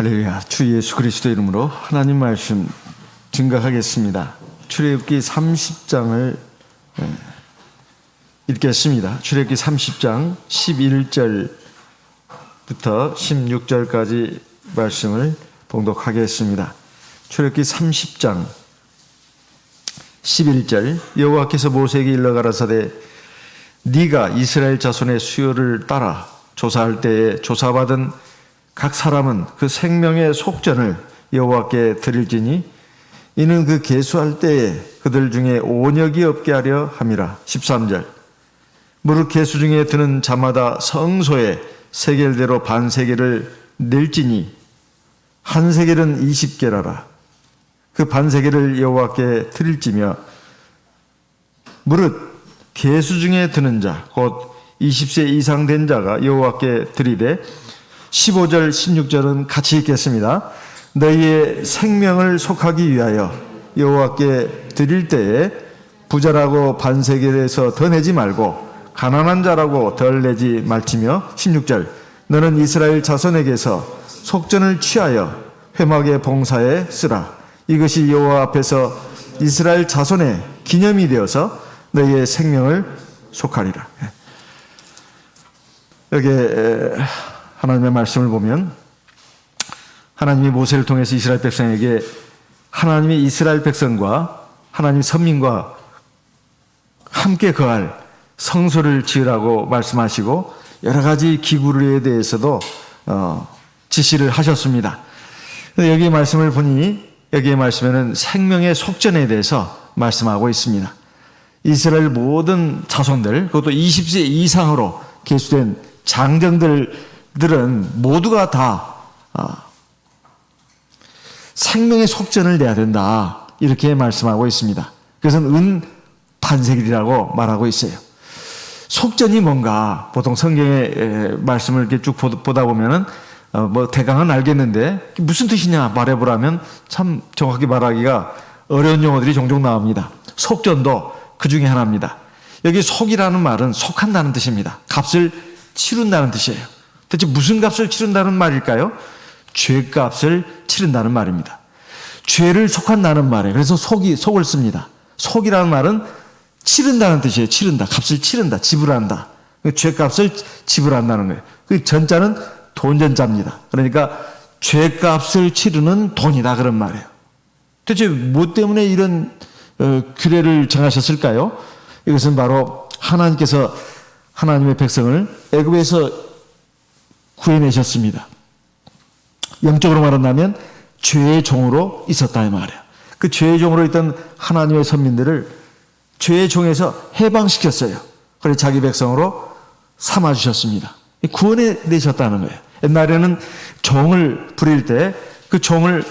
할렐루야. 주 예수 그리스도 이름으로 하나님 말씀 증거하겠습니다. 출애굽기 30장을 읽겠습니다. 출애굽기 30장 11절부터 16절까지 말씀을 봉독하겠습니다. 출애굽기 30장 11절 여호와께서 모세에게 일러 가라사대 네가 이스라엘 자손의 수요를 따라 조사할 때에 조사받은 각 사람은 그 생명의 속전을 여호와께 드릴지니 이는 그 계수할 때에 그들 중에 온역이 없게 하려 함이라. 13절 무릇 계수 중에 드는 자마다 성소에 세겔대로 반세겔을 낼지니 한 세겔은 20개라라. 그 반세겔을 여호와께 드릴지며 무릇 계수 중에 드는 자 곧 20세 이상 된 자가 여호와께 드리되 15절 16절은 같이 읽겠습니다. 너희의 생명을 속하기 위하여 여호와께 드릴 때에 부자라고 반세겔에서 더 내지 말고 가난한 자라고 덜 내지 말지며 16절 너는 이스라엘 자손에게서 속전을 취하여 회막의 봉사에 쓰라. 이것이 여호와 앞에서 이스라엘 자손의 기념이 되어서 너희의 생명을 속하리라. 여기에 하나님의 말씀을 보면 하나님이 모세를 통해서 이스라엘 백성에게 하나님이 이스라엘 백성과 하나님 선민과 함께 거할 성소를 지으라고 말씀하시고 여러 가지 기구에 대해서도 지시를 하셨습니다. 여기 말씀을 보니 여기에 말씀에는 생명의 속전에 대해서 말씀하고 있습니다. 이스라엘 모든 자손들 그것도 20세 이상으로 계수된 장정들은 모두가 다 생명의 속전을 내야 된다 이렇게 말씀하고 있습니다. 그것은 은 반세겔이라고 말하고 있어요. 속전이 뭔가 보통 성경의 말씀을 이렇게 쭉 보다 보면은 뭐 대강은 알겠는데 무슨 뜻이냐 말해보라면 참 정확히 말하기가 어려운 용어들이 종종 나옵니다. 속전도 그 중에 하나입니다. 여기 속이라는 말은 속한다는 뜻입니다. 값을 치른다는 뜻이에요. 대체 무슨 값을 치른다는 말일까요? 죄값을 치른다는 말입니다. 죄를 속한다는 말이에요. 그래서 속을 씁니다. 속이라는 말은 치른다는 뜻이에요. 치른다. 값을 치른다. 지불한다. 죄값을 지불한다는 거예요. 그 전자는 돈전자입니다. 그러니까 죄값을 치르는 돈이다 그런 말이에요. 대체 뭐 때문에 이런 규례를 정하셨을까요? 이것은 바로 하나님께서 하나님의 백성을 애굽에서 구해내셨습니다. 영적으로 말한다면 죄의 종으로 있었다 이 말이에요. 그 죄의 종으로 있던 하나님의 선민들을 죄의 종에서 해방시켰어요. 그래서 자기 백성으로 삼아주셨습니다. 구원해내셨다는 거예요. 옛날에는 종을 부릴 때 그 종을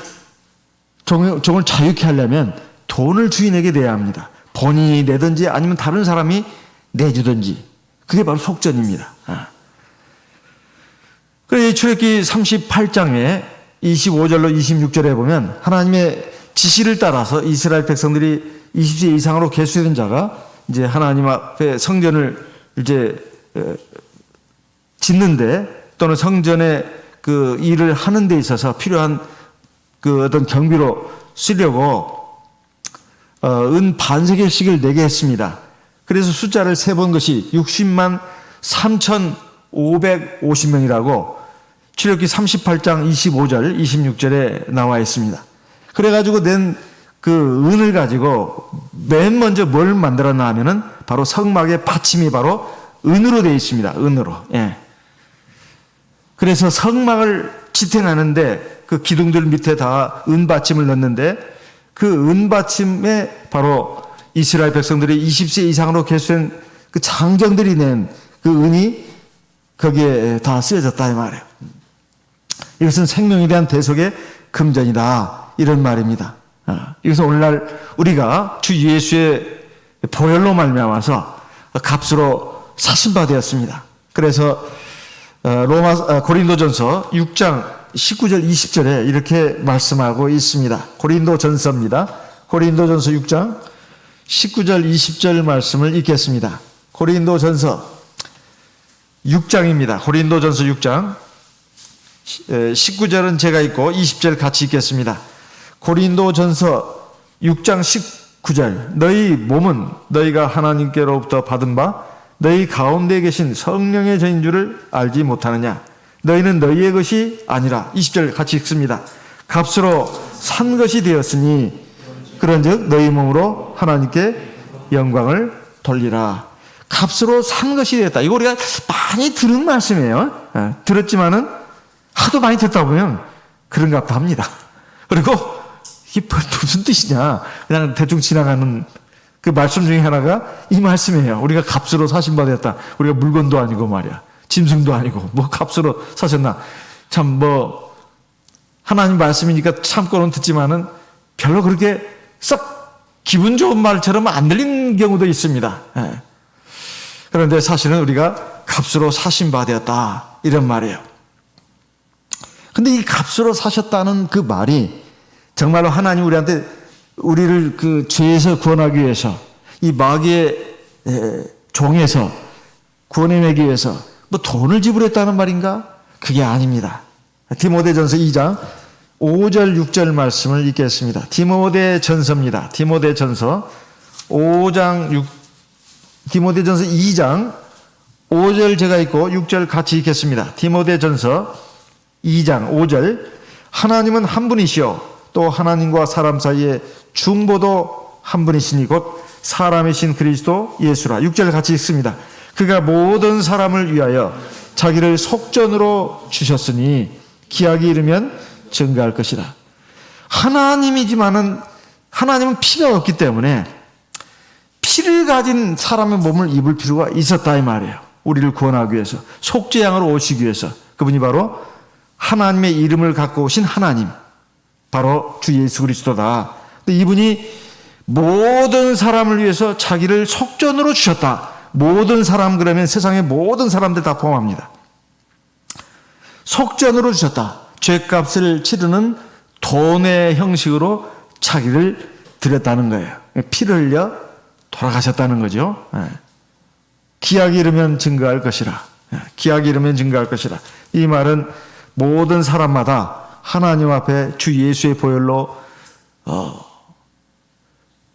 자유케 하려면 돈을 주인에게 내야 합니다. 본인이 내든지 아니면 다른 사람이 내주든지 그게 바로 속전입니다. 그래서 출애굽기 38장에 25절로 26절에 보면 하나님의 지시를 따라서 이스라엘 백성들이 20세 이상으로 계수된 자가 이제 하나님 앞에 성전을 이제 짓는데 또는 성전의 그 일을 하는 데 있어서 필요한 그 어떤 경비로 쓰려고 은 반세겔씩을 내게 했습니다. 그래서 숫자를 세본 것이 60만 3,550명이라고 출애굽기 38장 25절 26절에 나와 있습니다. 그래가지고 낸 그 은을 가지고 맨 먼저 뭘 만들었나 하면은 바로 성막의 받침이 바로 은으로 되어 있습니다. 은으로. 예. 그래서 성막을 지탱하는데 그 기둥들 밑에 다 은받침을 넣는데 그 은받침에 바로 이스라엘 백성들이 20세 이상으로 계수된 그 장정들이 낸 그 은이 거기에 다 쓰여졌다 이 말이에요. 이것은 생명에 대한 대속의 금전이다 이런 말입니다. 이것은 오늘날 우리가 주 예수의 보혈로 말미암아서 값으로 사신 바 되었습니다. 그래서 고린도전서 6장 19절 20절에 이렇게 말씀하고 있습니다. 고린도전서입니다. 고린도전서 6장 19절 20절 말씀을 읽겠습니다. 고린도전서 6장입니다. 고린도전서 6장 19절은 제가 읽고 20절 같이 읽겠습니다. 고린도전서 6장 19절 너희 몸은 너희가 하나님께로부터 받은 바 너희 가운데 계신 성령의 전인 줄을 알지 못하느냐. 너희는 너희의 것이 아니라 20절 같이 읽습니다. 값으로 산 것이 되었으니 그런즉 너희 몸으로 하나님께 영광을 돌리라. 값으로 산 것이 되었다. 이거 우리가 많이 들은 말씀이에요. 들었지만은 하도 많이 듣다 보면 그런가 합니다. 그리고 이게 무슨 뜻이냐. 그냥 대충 지나가는 그 말씀 중에 하나가 이 말씀이에요. 우리가 값으로 사신 바 되었다. 우리가 물건도 아니고 말이야. 짐승도 아니고 뭐 값으로 사셨나. 참 뭐 하나님 말씀이니까 참고는 듣지만은 별로 그렇게 썩 기분 좋은 말처럼 안 들리는 경우도 있습니다. 그런데 사실은 우리가 값으로 사신 바 되었다. 이런 말이에요. 근데 이 값으로 사셨다는 그 말이 정말로 하나님 우리를 그 죄에서 구원하기 위해서 이 마귀의 종에서 구원해내기 위해서 뭐 돈을 지불했다는 말인가? 그게 아닙니다. 디모데전서 2장 5절 6절 말씀을 읽겠습니다. 디모데전서입니다. 디모데전서 2장 5절 제가 읽고 6절 같이 읽겠습니다. 디모데전서 2장 5절 하나님은 한 분이시요 또 하나님과 사람 사이에 중보도 한 분이시니 곧 사람이신 그리스도 예수라. 6절 같이 읽습니다. 그가 모든 사람을 위하여 자기를 속전으로 주셨으니 기약이 이르면 증거할 것이라. 하나님이지만은 하나님은 피가 없기 때문에 피를 가진 사람의 몸을 입을 필요가 있었다 이 말이에요. 우리를 구원하기 위해서 속죄양으로 오시기 위해서 그분이 바로 하나님의 이름을 갖고 오신 하나님 바로 주 예수 그리스도다. 근데 이분이 모든 사람을 위해서 자기를 속전으로 주셨다. 모든 사람 그러면 세상의 모든 사람들 다 포함합니다. 속전으로 주셨다. 죄값을 치르는 돈의 형식으로 자기를 드렸다는 거예요. 피를 흘려 돌아가셨다는 거죠. 기약이 이르면 증거할 것이라. 기약이 이르면 증거할 것이라. 이 말은 모든 사람마다 하나님 앞에 주 예수의 보혈로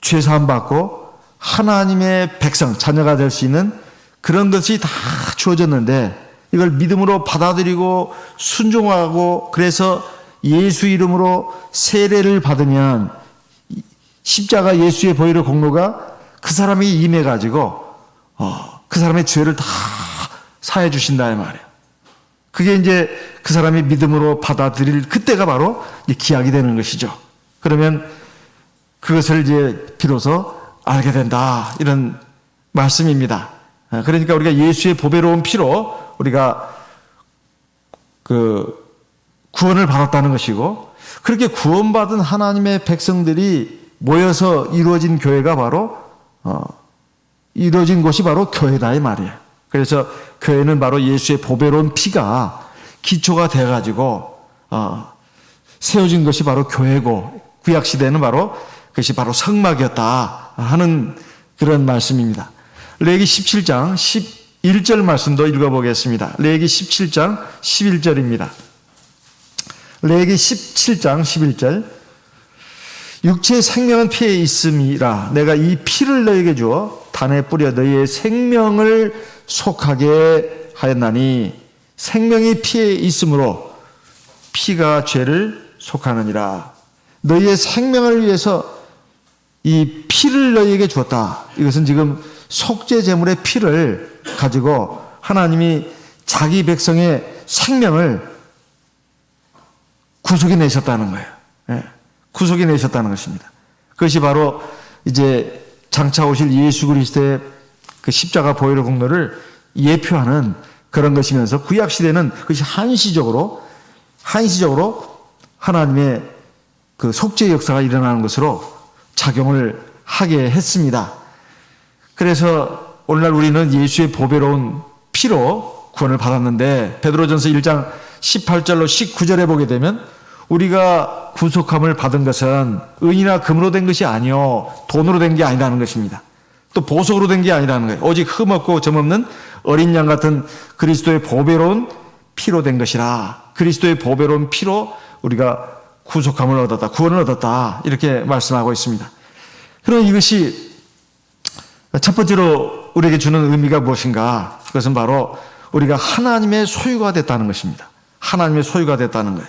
죄사함 받고 하나님의 백성, 자녀가 될 수 있는 그런 것이 다 주어졌는데 이걸 믿음으로 받아들이고 순종하고 그래서 예수 이름으로 세례를 받으면 십자가 예수의 보혈의 공로가 그 사람이 임해가지고 그 사람의 죄를 다 사해 주신다 이 말이에요. 그게 이제 그 사람이 믿음으로 받아들일 그때가 바로 기약이 되는 것이죠. 그러면 그것을 이제 비로소 알게 된다 이런 말씀입니다. 그러니까 우리가 예수의 보배로운 피로 우리가 그 구원을 받았다는 것이고 그렇게 구원받은 하나님의 백성들이 모여서 이루어진 교회가 바로 이루어진 곳이 바로 교회다 이 말이에요. 그래서 교회는 바로 예수의 보배로운 피가 기초가 돼가지고 세워진 것이 바로 교회고 구약 시대는 바로 그것이 바로 성막이었다 하는 그런 말씀입니다. 레위기 17장 11절 말씀도 읽어보겠습니다. 레위기 17장 11절입니다. 레위기 17장 11절 육체의 생명은 피에 있음이라 내가 이 피를 너에게 주어 단에 뿌려 너희의 생명을 속하게 하였나니 생명이 피에 있으므로 피가 죄를 속하느니라. 너희의 생명을 위해서 이 피를 너희에게 주었다. 이것은 지금 속죄 제물의 피를 가지고 하나님이 자기 백성의 생명을 구속해 내셨다는 거예요. 구속해 내셨다는 것입니다. 그것이 바로 이제 장차 오실 예수 그리스도의 그 십자가 보혈의 공로를 예표하는 그런 것이면서 구약 시대는 그것이 한시적으로 하나님의 그 속죄 역사가 일어나는 것으로 작용을 하게 했습니다. 그래서 오늘날 우리는 예수의 보배로운 피로 구원을 받았는데 베드로전서 1장 18절로 19절에 보게 되면 우리가 구속함을 받은 것은 은이나 금으로 된 것이 아니요 돈으로 된 게 아니라는 것입니다. 또 보석으로 된 게 아니라는 거예요. 오직 흠없고 점없는 어린 양 같은 그리스도의 보배로운 피로 된 것이라. 그리스도의 보배로운 피로 우리가 구속함을 얻었다, 구원을 얻었다, 이렇게 말씀하고 있습니다. 그럼 이것이 첫 번째로 우리에게 주는 의미가 무엇인가? 그것은 바로 우리가 하나님의 소유가 됐다는 것입니다. 하나님의 소유가 됐다는 거예요.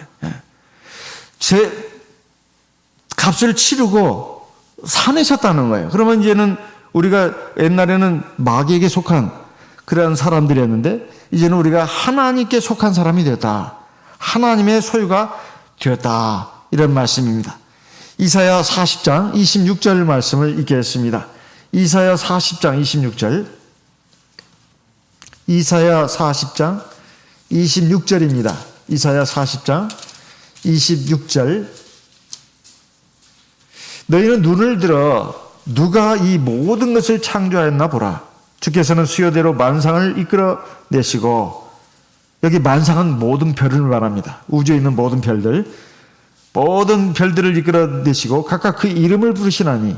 제 값을 치르고 사내셨다는 거예요. 그러면 이제는 우리가 옛날에는 마귀에게 속한 그런 사람들이었는데 이제는 우리가 하나님께 속한 사람이 되었다. 하나님의 소유가 되었다. 이런 말씀입니다. 이사야 40장 26절 말씀을 읽겠습니다. 이사야 40장 26절. 이사야 40장 26절입니다. 이사야 40장 26절. 너희는 눈을 들어 누가 이 모든 것을 창조하였나 보라. 주께서는 수요대로 만상을 이끌어내시고, 여기 만상은 모든 별을 말합니다. 우주에 있는 모든 별들, 모든 별들을 이끌어내시고 각각 그 이름을 부르시나니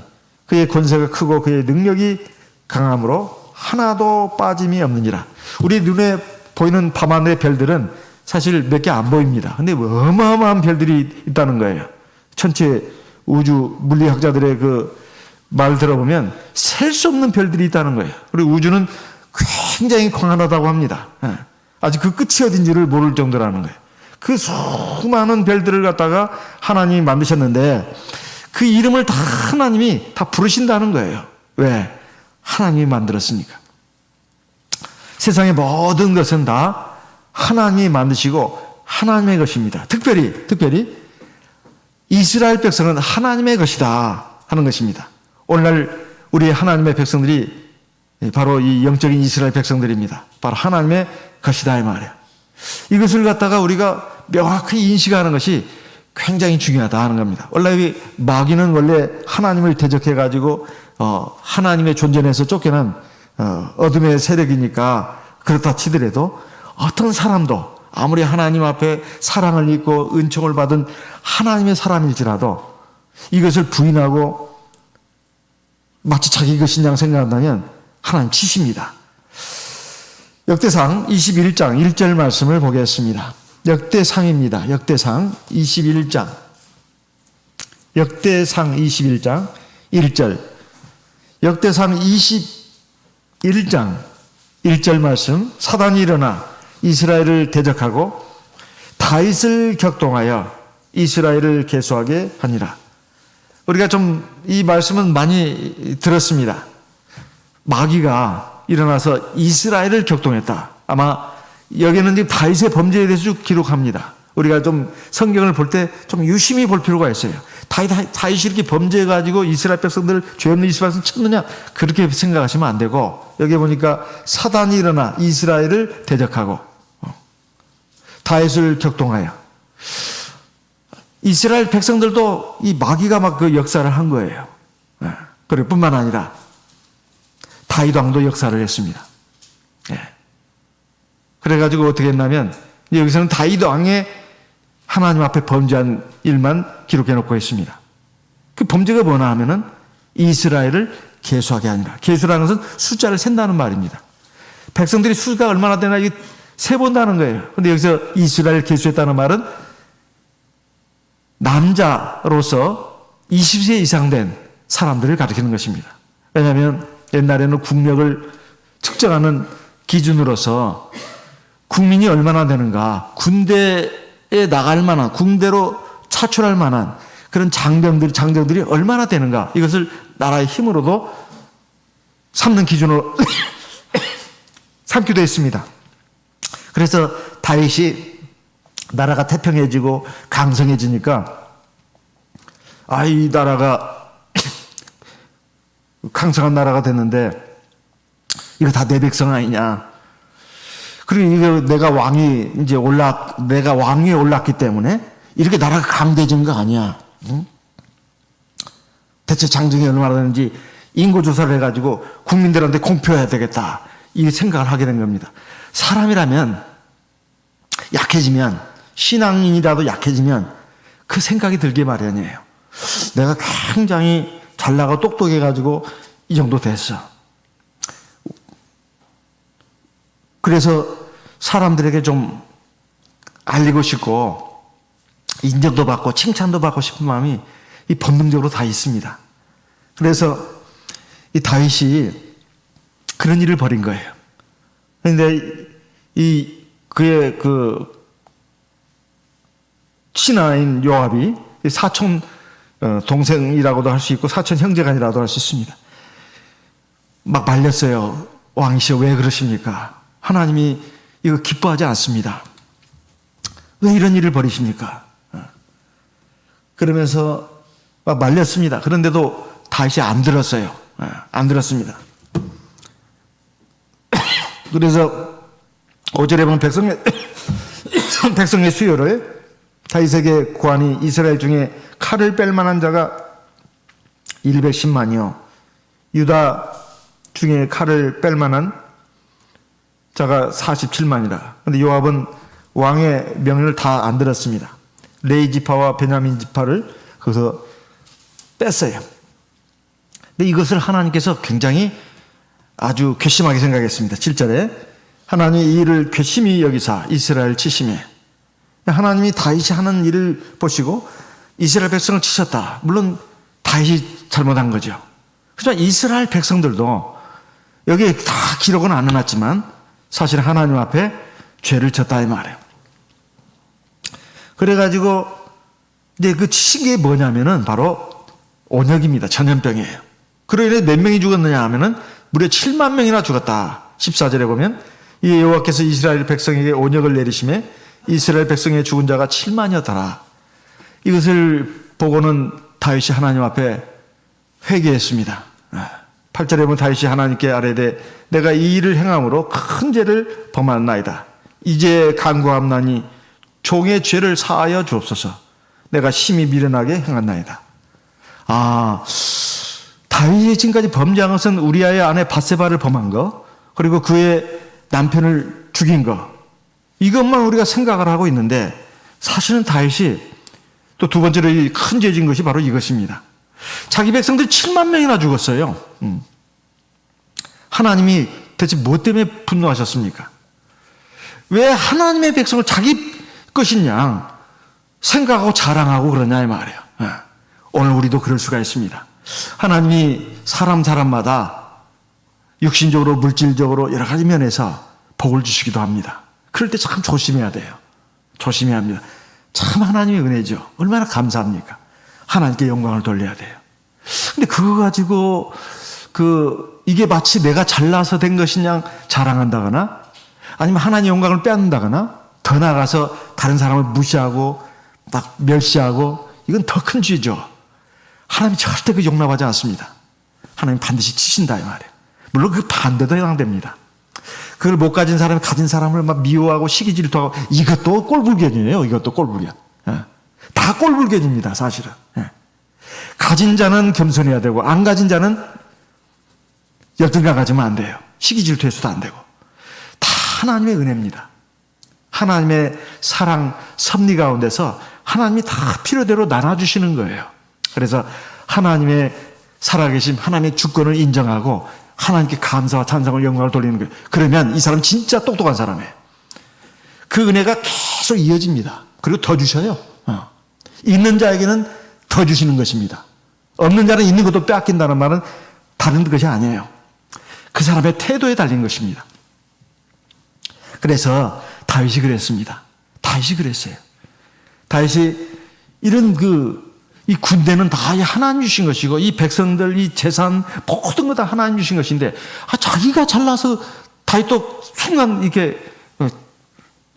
그의 권세가 크고 그의 능력이 강함으로 하나도 빠짐이 없느니라. 우리 눈에 보이는 밤하늘의 별들은 사실 몇 개 안 보입니다. 근데 어마어마한 별들이 있다는 거예요. 천체 우주 물리학자들의 그 말 들어보면 셀 수 없는 별들이 있다는 거예요. 그리고 우주는 굉장히 광활하다고 합니다. 아직 그 끝이 어딘지를 모를 정도라는 거예요. 그 수많은 별들을 갖다가 하나님이 만드셨는데 그 이름을 다 하나님이 다 부르신다는 거예요. 왜? 하나님이 만들었으니까. 세상의 모든 것은 다 하나님이 만드시고 하나님의 것입니다. 특별히 이스라엘 백성은 하나님의 것이다 하는 것입니다. 오늘날 우리 하나님의 백성들이 바로 이 영적인 이스라엘 백성들입니다. 바로 하나님의 것이다 이 말이에요. 이것을 갖다가 우리가 명확히 인식하는 것이 굉장히 중요하다 하는 겁니다. 원래 마귀는 원래 하나님을 대적해가지고 하나님의 존재에서 쫓겨난 어둠의 세력이니까 그렇다 치더라도 어떤 사람도 아무리 하나님 앞에 사랑을 입고 은총을 받은 하나님의 사람일지라도 이것을 부인하고 마치 자기 것인 양 생각한다면 하나님 치십니다. 역대상 21장 1절 말씀을 보겠습니다. 역대상입니다. 역대상 21장. 역대상 21장 1절. 역대상 21장 1절 말씀. 사단이 일어나 이스라엘을 대적하고 다윗을 격동하여 이스라엘을 계수하게 하니라. 우리가 좀 이 말씀은 많이 들었습니다. 마귀가 일어나서 이스라엘을 격동했다. 아마 여기는 지금 다윗의 범죄에 대해서 기록합니다. 우리가 좀 성경을 볼 때 좀 유심히 볼 필요가 있어요. 다윗이 이렇게 범죄해가지고 이스라엘 백성들, 죄 없는 이스라엘 백성 쳤느냐? 그렇게 생각하시면 안 되고, 여기 보니까 사단이 일어나 이스라엘을 대적하고 다윗을 격동하여. 이스라엘 백성들도 이 마귀가 막 그 역사를 한 거예요. 그래 뿐만 아니라 다윗 왕도 역사를 했습니다. 그래가지고 어떻게 했냐면 여기서는 다윗 왕의 하나님 앞에 범죄한 일만 기록해 놓고 있습니다. 그 범죄가 뭐냐 하면은 이스라엘을 계수하게 아니라, 계수라는 것은 숫자를 센다는 말입니다. 백성들이 수가 얼마나 되나 이게 세본다는 거예요. 근데 여기서 이스라엘 계수했다는 말은 남자로서 20세 이상 된 사람들을 가리키는 것입니다. 왜냐하면 옛날에는 국력을 측정하는 기준으로서 국민이 얼마나 되는가, 군대에 나갈 만한, 군대로 차출할 만한 그런 장병들이 얼마나 되는가, 이것을 나라의 힘으로도 삼는 기준으로 삼기도 했습니다. 그래서 다윗이 나라가 태평해지고 강성해지니까 이 나라가 강성한 나라가 됐는데 이거 다 내 백성 아니냐. 그리고 이거 내가 왕위에 올랐기 때문에 이렇게 나라가 강대해진 거 아니야. 응? 대체 장정이 얼마나 되는지 인구조사를 해가지고 국민들한테 공표해야 되겠다. 이 생각을 하게 된 겁니다. 사람이라면 약해지면, 신앙인이라도 약해지면 그 생각이 들게 마련이에요. 내가 굉장히 잘나고 똑똑해가지고 이 정도 됐어. 그래서 사람들에게 좀 알리고 싶고 인정도 받고 칭찬도 받고 싶은 마음이 이 본능적으로 다 있습니다. 그래서 이 다윗이 그런 일을 벌인 거예요. 그런데 그의 그 친아인 요압이 사촌 동생이라고도 할 수 있고 사촌 형제간이라도 할 수 있습니다. 막 말렸어요. 왕이시여 왜 그러십니까? 하나님이 이거 기뻐하지 않습니다. 왜 이런 일을 벌이십니까? 그러면서 막 말렸습니다. 그런데도 다윗이 안 들었어요. 안 들었습니다. 그래서 5절에 보면 백성의 수요를 다윗에게 구하니 이스라엘 중에 칼을 뺄 만한 자가 110만이요 유다 중에 칼을 뺄 만한 자가 47만이라. 그런데 요압은 왕의 명령을 다 안 들었습니다. 레위 지파와 베냐민 지파를 거기서 뺐어요. 근데 이것을 하나님께서 굉장히 아주 괘씸하게 생각했습니다. 7절에 하나님이 이 일을 괘씸히 여기사 이스라엘 치심에, 하나님이 다윗이 하는 일을 보시고 이스라엘 백성을 치셨다. 물론 다윗이 잘못한 거죠. 하지만 이스라엘 백성들도 여기에 다 기록은 안 해놨지만 사실 하나님 앞에 죄를 졌다 이 말이에요. 그래가지고 이제 그 치신 게 뭐냐면은 바로 온역입니다. 전염병이에요. 그러니 몇 명이 죽었느냐 하면은 무려 7만 명이나 죽었다. 14절에 보면 이 여호와께서 이스라엘 백성에게 온역을 내리심에 이스라엘 백성의 죽은 자가 7만이었더라. 이것을 보고는 다윗이 하나님 앞에 회개했습니다. 8절에 보면 다윗이 하나님께 아뢰되 내가 이 일을 행함으로 큰 죄를 범하나이다. 이제 간구함나니 종의 죄를 사하여 주옵소서. 내가 심히 미련하게 행했나이다. 다윗이 지금까지 범죄한 것은 우리아의 아내 바세바를 범한 거, 그리고 그의 남편을 죽인 거, 이것만 우리가 생각을 하고 있는데 사실은 다윗이 또 두 번째로 큰 죄진 것이 바로 이것입니다. 자기 백성들이 7만 명이나 죽었어요. 하나님이 대체 뭐 때문에 분노하셨습니까? 왜 하나님의 백성을 자기 것이냐 생각하고 자랑하고 그러냐 이 말이에요. 오늘 우리도 그럴 수가 있습니다. 하나님이 사람마다 육신적으로 물질적으로 여러 가지 면에서 복을 주시기도 합니다. 그럴 때 참 조심해야 돼요. 조심해야 합니다. 참 하나님의 은혜죠. 얼마나 감사합니까? 하나님께 영광을 돌려야 돼요. 근데 그거 가지고 이게 마치 내가 잘나서 된 것이냐 자랑한다거나, 아니면 하나님의 영광을 빼앗는다거나, 더 나아가서 다른 사람을 무시하고 막 멸시하고, 이건 더 큰 죄죠. 하나님이 절대 그 용납하지 않습니다. 하나님 반드시 치신다 이 말이에요. 물론 그 반대도 해당됩니다. 그걸 못 가진 사람이 가진 사람을 막 미워하고 시기 질투하고, 이것도 꼴불견이에요. 이것도 꼴불견. 다 꼴불견입니다. 사실은. 가진 자는 겸손해야 되고 안 가진 자는 열등감 가지면 안 돼요. 시기 질투해서도 안 되고. 다 하나님의 은혜입니다. 하나님의 사랑 섭리 가운데서 하나님이 다 필요대로 나눠주시는 거예요. 그래서 하나님의 살아계심, 하나님의 주권을 인정하고 하나님께 감사와 찬송을 영광을 돌리는 거예요. 그러면 이 사람 진짜 똑똑한 사람이에요. 그 은혜가 계속 이어집니다. 그리고 더 주셔요. 있는 자에게는 더 주시는 것입니다. 없는 자는 있는 것도 빼앗긴다는 말은 다른 것이 아니에요. 그 사람의 태도에 달린 것입니다. 그래서 다윗이 그랬습니다. 다윗이 그랬어요. 다윗이 이런 이 군대는 다 하나님 주신 것이고, 이 백성들, 이 재산, 모든 거 다 하나님 주신 것인데, 자기가 잘나서 다윗도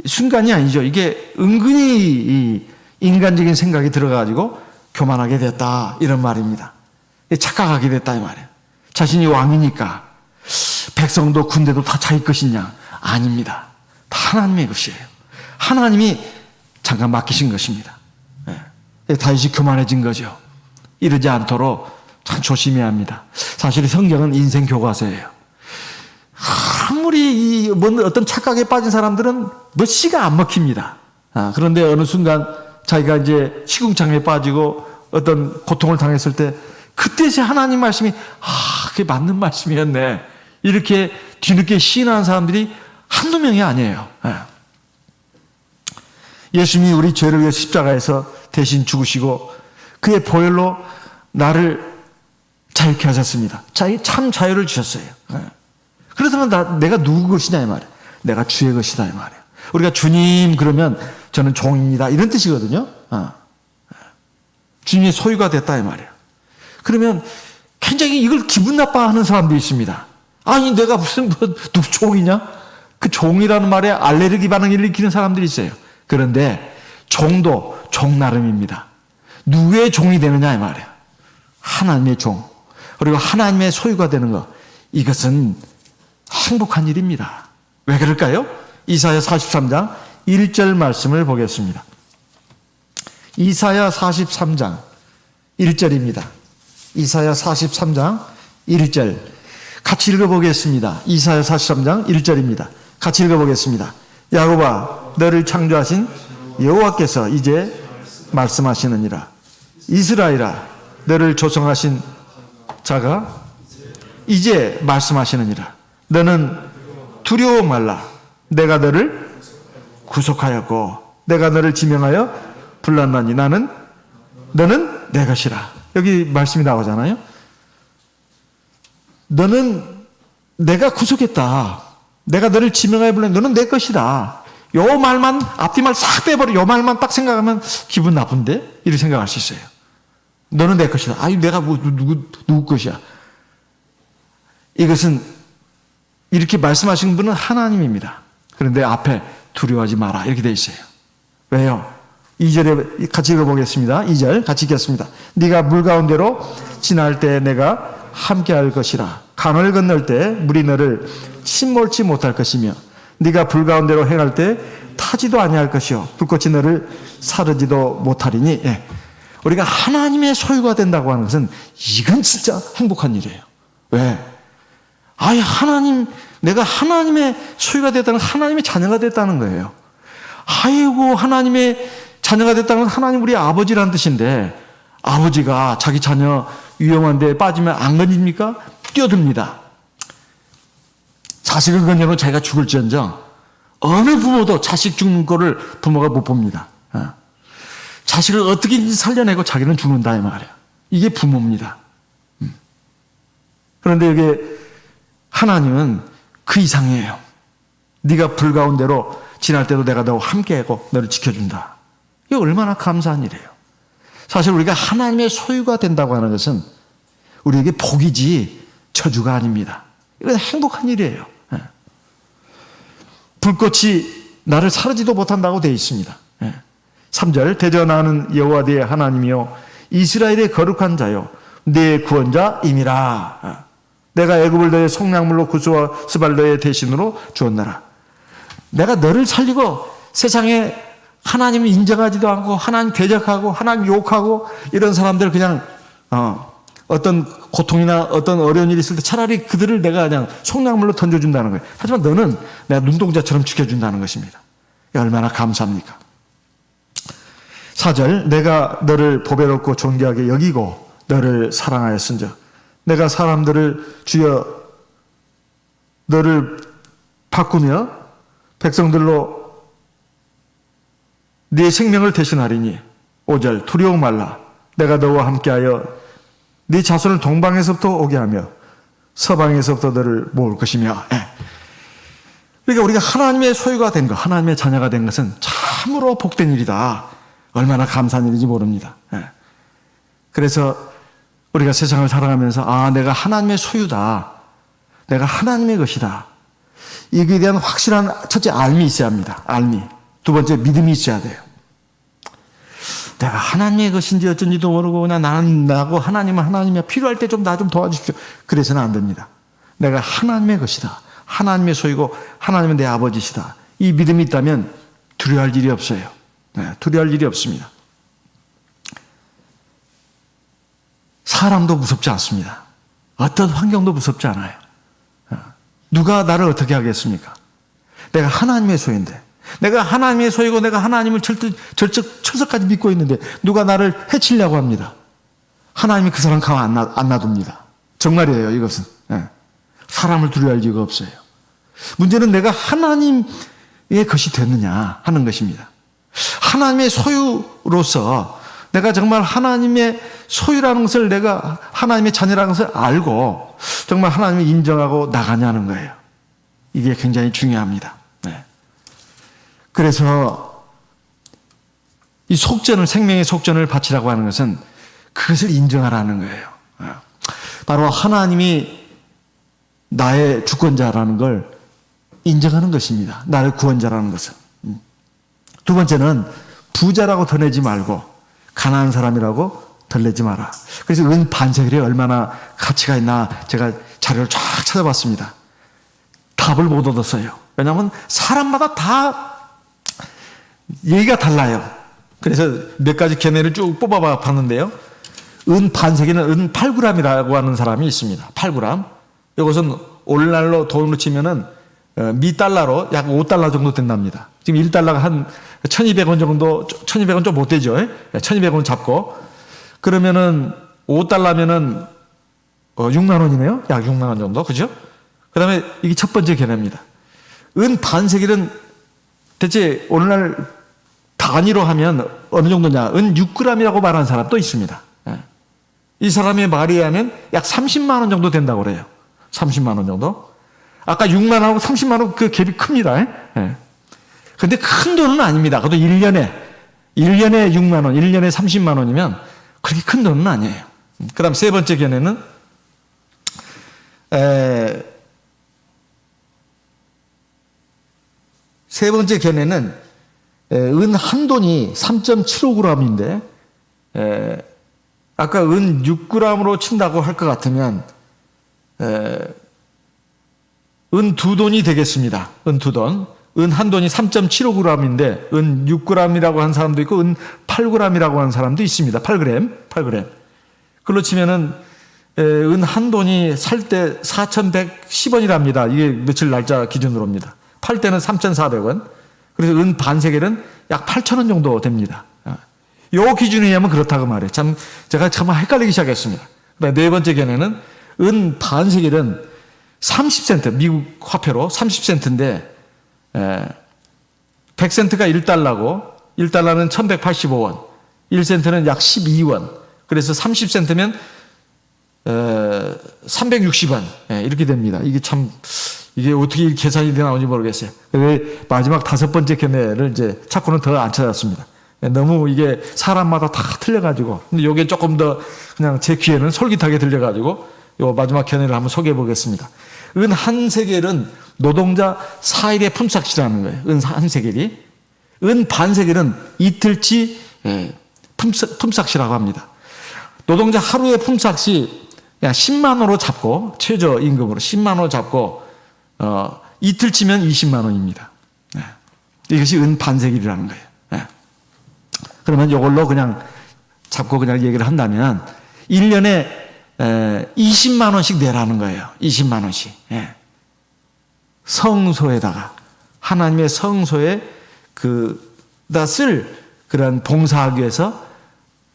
순간이 아니죠. 이게 은근히 이 인간적인 생각이 들어가지고 교만하게 됐다. 이런 말입니다. 착각하게 됐다. 이 말이에요. 자신이 왕이니까 백성도 군대도 다 자기 것이냐? 아닙니다. 다 하나님의 것이에요. 하나님이 잠깐 맡기신 것입니다. 다윗이 교만해진 거죠. 이러지 않도록 참 조심해야 합니다. 사실 성경은 인생 교과서예요. 아무리 어떤 착각에 빠진 사람들은 씨가 안 먹힙니다. 그런데 어느 순간 자기가 이제 시궁창에 빠지고 어떤 고통을 당했을 때, 그때서 하나님 말씀이 그게 맞는 말씀이었네, 이렇게 뒤늦게 시인하는 사람들이 한두 명이 아니에요. 예수님이 우리 죄를 위해 십자가에서 대신 죽으시고 그의 보혈로 나를 자유케 하셨습니다. 참 자유를 주셨어요. 그렇다면 내가 누구 것이냐 이 말이에요. 내가 주의 것이다 이 말이에요. 우리가 주님 그러면 저는 종입니다 이런 뜻이거든요. 주님의 소유가 됐다 이 말이에요. 그러면 굉장히 이걸 기분 나빠하는 사람도 있습니다. 아니 내가 무슨 누구 종이냐? 그 종이라는 말에 알레르기 반응을 일으키는 사람들이 있어요. 그런데 종도 종 나름입니다. 누구의 종이 되느냐 이 말이에요. 하나님의 종. 그리고 하나님의 소유가 되는 것. 이것은 행복한 일입니다. 왜 그럴까요? 이사야 43장 1절 말씀을 보겠습니다. 이사야 43장 1절입니다. 이사야 43장 1절 같이 읽어보겠습니다. 이사야 43장 1절입니다. 같이 읽어보겠습니다. 야곱아 너를 창조하신 여호와께서 이제 말씀하시느니라. 이스라엘아 너를 조성하신 자가 이제 말씀하시느니라. 너는 두려워 말라. 내가 너를 구속하였고 내가 너를 지명하여 불렀나니 너는 내 것이라. 여기 말씀이 나오잖아요. 너는 내가 구속했다. 내가 너를 지명하여 불렀나니 너는 내 것이다. 요 말만 앞뒤말 싹 빼버려. 요 말만 딱 생각하면 기분 나쁜데 이렇게 생각할 수 있어요. 너는 내 것이다. 아니 내가 뭐 누구 것이야. 이것은 이렇게 말씀하시는 분은 하나님입니다. 그런데 앞에 두려워하지 마라 이렇게 되어 있어요. 왜요? 2절에 같이 읽어보겠습니다. 2절 같이 읽겠습니다. 네가 물 가운데로 지날 때 내가 함께할 것이라. 강을 건널 때 물이 너를 침몰치 못할 것이며 네가 불 가운데로 행할 때 타지도 아니할 것이요 불꽃이 너를 사르지도 못하리니. 예. 우리가 하나님의 소유가 된다고 하는 것은 이건 진짜 행복한 일이에요. 왜? 아예 내가 하나님의 소유가 됐다는 하나님의 자녀가 됐다는 거예요. 아이고 하나님의 자녀가 됐다는 건 하나님 우리 아버지라는 뜻인데 아버지가 자기 자녀 위험한 데 빠지면 안 건집니까? 뛰어듭니다. 자식을 건져놓고 자기가 죽을지언정 어느 부모도 자식 죽는 거를 부모가 못 봅니다. 자식을 어떻게든지 살려내고 자기는 죽는다 이 말이에요. 이게 부모입니다. 그런데 여기 하나님은 그 이상이에요. 네가 불 가운데로 지날 때도 내가 너와 함께하고 너를 지켜준다. 이게 얼마나 감사한 일이에요. 사실 우리가 하나님의 소유가 된다고 하는 것은 우리에게 복이지 저주가 아닙니다. 이건 행복한 일이에요. 불꽃이 나를 사르지도 못한다고 되어 있습니다. 3절 대전하는 여호와 네 하나님이요 이스라엘의 거룩한 자요 네 구원자임이라. 내가 애굽을 너의 속량물로 구수와 스발 너의 대신으로 주었나라. 내가 너를 살리고 세상에 하나님을 인정하지도 않고 하나님 대적하고 하나님 욕하고 이런 사람들 그냥 어떤 고통이나 어떤 어려운 일이 있을 때 차라리 그들을 내가 그냥 속량물로 던져준다는 거예요. 하지만 너는 내가 눈동자처럼 지켜준다는 것입니다. 얼마나 감사합니까? 4절 내가 너를 보배롭고 존귀하게 여기고 너를 사랑하였은즉 내가 사람들을 주여 너를 바꾸며 백성들로 네 생명을 대신하리니. 5절 두려워 말라. 내가 너와 함께하여 네 자손을 동방에서부터 오게 하며 서방에서부터 너를 모을 것이며. 그러니까 우리가 하나님의 소유가 된 것, 하나님의 자녀가 된 것은 참으로 복된 일이다. 얼마나 감사한 일인지 모릅니다. 그래서 우리가 세상을 살아가면서 내가 하나님의 소유다. 내가 하나님의 것이다. 이거에 대한 확실한 첫째 알미 있어야 합니다. 알미. 두 번째 믿음이 있어야 돼요. 내가 하나님의 것인지 어쩐지도 모르고 그냥 나는 나고 하나님은 하나님이야. 필요할 때 좀 나 좀 도와주십시오. 그래서는 안 됩니다. 내가 하나님의 것이다. 하나님의 소유고 하나님은 내 아버지시다. 이 믿음이 있다면 두려워할 일이 없어요. 두려워할 일이 없습니다. 사람도 무섭지 않습니다. 어떤 환경도 무섭지 않아요. 누가 나를 어떻게 하겠습니까? 내가 하나님의 소유인데, 내가 하나님의 소유고 내가 하나님을 철석까지 믿고 있는데 누가 나를 해치려고 합니다. 하나님이 그 사람 가만 안 놔둡니다. 정말이에요, 이것은. 사람을 두려워할 이유가 없어요. 문제는 내가 하나님의 것이 됐느냐 하는 것입니다. 하나님의 소유로서 내가 정말 하나님의 소유라는 것을, 내가 하나님의 자녀라는 것을 알고 정말 하나님을 인정하고 나가냐는 거예요. 이게 굉장히 중요합니다. 네. 그래서 이 속전을, 생명의 속전을 바치라고 하는 것은 그것을 인정하라는 거예요. 바로 하나님이 나의 주권자라는 걸 인정하는 것입니다. 나의 구원자라는 것은. 두 번째는 부자라고 더 내지 말고 가난한 사람이라고 덜 내지 마라. 그래서 은 반세겔이 얼마나 가치가 있나 제가 자료를 쫙 찾아봤습니다. 답을 못 얻었어요. 왜냐하면 사람마다 다 얘기가 달라요. 그래서 몇 가지 견해를 쭉 뽑아봐 봤는데요. 은 반세겔은 은 8g이라고 하는 사람이 있습니다. 8g. 이것은 오늘날로 돈으로 치면은 미 달러로 약 5달러 정도 된답니다. 지금 1달러가 한 1200원 정도, 1200원 좀 못 되죠. 1200원 잡고. 그러면은 5달러면은 6만 원이네요. 약 6만 원 정도. 그죠? 그 다음에 이게 첫 번째 견해입니다. 은 반세겔은 대체 오늘날 단위로 하면 어느 정도냐. 은 6g이라고 말하는 사람도 있습니다. 이 사람의 말에 의하면 약 30만 원 정도 된다고 그래요. 30만 원 정도. 아까 6만 원하고 30만 원 그 갭이 큽니다. 근데 큰 돈은 아닙니다. 그것도 1년에 6만 원, 1년에 30만 원이면 그렇게 큰 돈은 아니에요. 그 다음 세 번째 견해는 은 한 돈이 3.75g인데 아까 은 6g으로 친다고 할 것 같으면 은 두 돈이 되겠습니다. 은 두 돈. 은 한 돈이 3.75g인데 은 6g이라고 하는 사람도 있고 은 8g이라고 하는 사람도 있습니다. 8g. 그걸로 치면은 은 한 돈이 살 때 4,110원이랍니다. 이게 며칠 날짜 기준으로입니다. 팔 때는 3,400원. 그래서 은 반세겔은 약 8,000원 정도 됩니다. 요 기준에 의하면 그렇다고 말해요. 참 제가 정말 헷갈리기 시작했습니다. 네 번째 견해는 은 반세겔은 30센트, 미국 화폐로 30센트인데 100센트가 1달러고 1달러는 1185원, 1센트는 약 12원. 그래서 30센트면 360원 이렇게 됩니다. 이게 어떻게 계산이 나오는지 모르겠어요. 마지막 다섯 번째 견해를 이제 찾고는 더 안 찾았습니다. 너무 이게 사람마다 다 틀려가지고. 근데 이게 조금 더 그냥 제 귀에는 솔깃하게 들려가지고 요 마지막 견해를 한번 소개해 보겠습니다. 은 한 세겔은 노동자 4일의 품삯이라는 거예요. 은 한 세겔이. 은 반세겔은 이틀치 품삯이라고 합니다. 노동자 하루의 품삯이 그냥 10만 원으로 잡고, 최저임금으로 10만 원으로 잡고 이틀치면 20만 원입니다. 이것이 은 반세겔이라는 거예요. 그러면 이걸로 그냥 잡고 그냥 얘기를 한다면 1년에 20만 원씩 내라는 거예요. 20만 원씩. 성소에다가 하나님의 성소에 그다 쓸 그런 봉사하기 위해서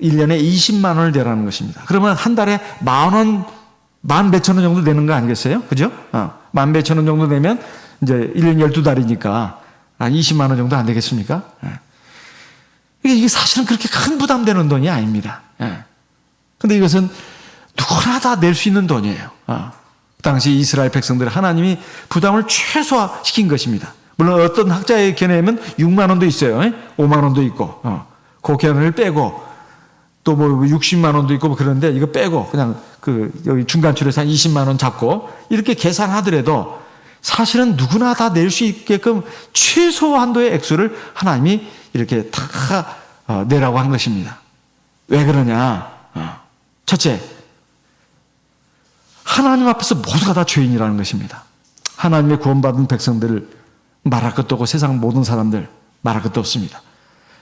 1년에 20만 원을 내라는 것입니다. 그러면 한 달에 10,000원, 10,000원 정도 되는 거 아니겠어요? 그죠? 10,000원 정도 되면 이제 1년 12달이니까 한 20만 원 정도 안 되겠습니까? 이게 사실은 그렇게 큰 부담되는 돈이 아닙니다. 근데 이것은 누구나 다 낼 수 있는 돈이에요. 당시 이스라엘 백성들 하나님이 부담을 최소화시킨 것입니다. 물론 어떤 학자의 견해에는 6만 원도 있어요. 5만 원도 있고 그 견해를 빼고 또 뭐 60만 원도 있고 뭐 그런데 이거 빼고 그냥 여기 중간출에서 한 20만 원 잡고 이렇게 계산하더라도 사실은 누구나 다 낼 수 있게끔 최소 한도의 액수를 하나님이 이렇게 다 내라고 한 것입니다. 왜 그러냐? 첫째, 하나님 앞에서 모두가 다 죄인이라는 것입니다. 하나님의 구원받은 백성들을 말할 것도 없고 세상 모든 사람들 말할 것도 없습니다.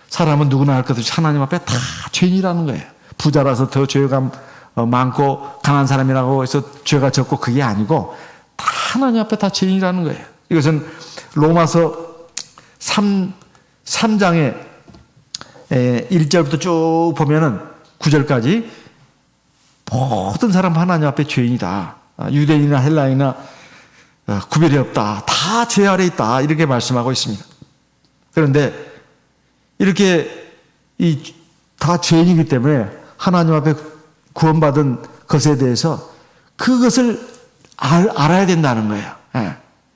사람은 누구나 할 것 없이 하나님 앞에 다 죄인이라는 거예요. 부자라서 더 죄가 많고 강한 사람이라고 해서 죄가 적고 그게 아니고 다 하나님 앞에 다 죄인이라는 거예요. 이것은 로마서 3장의 1절부터 쭉 보면은 9절까지 모든 사람 하나님 앞에 죄인이다. 유대인이나 헬라인이나 구별이 없다. 다 죄 아래 있다. 이렇게 말씀하고 있습니다. 그런데 이렇게 다 죄인이기 때문에 하나님 앞에 구원받은 것에 대해서 그것을 알아야 된다는 거예요.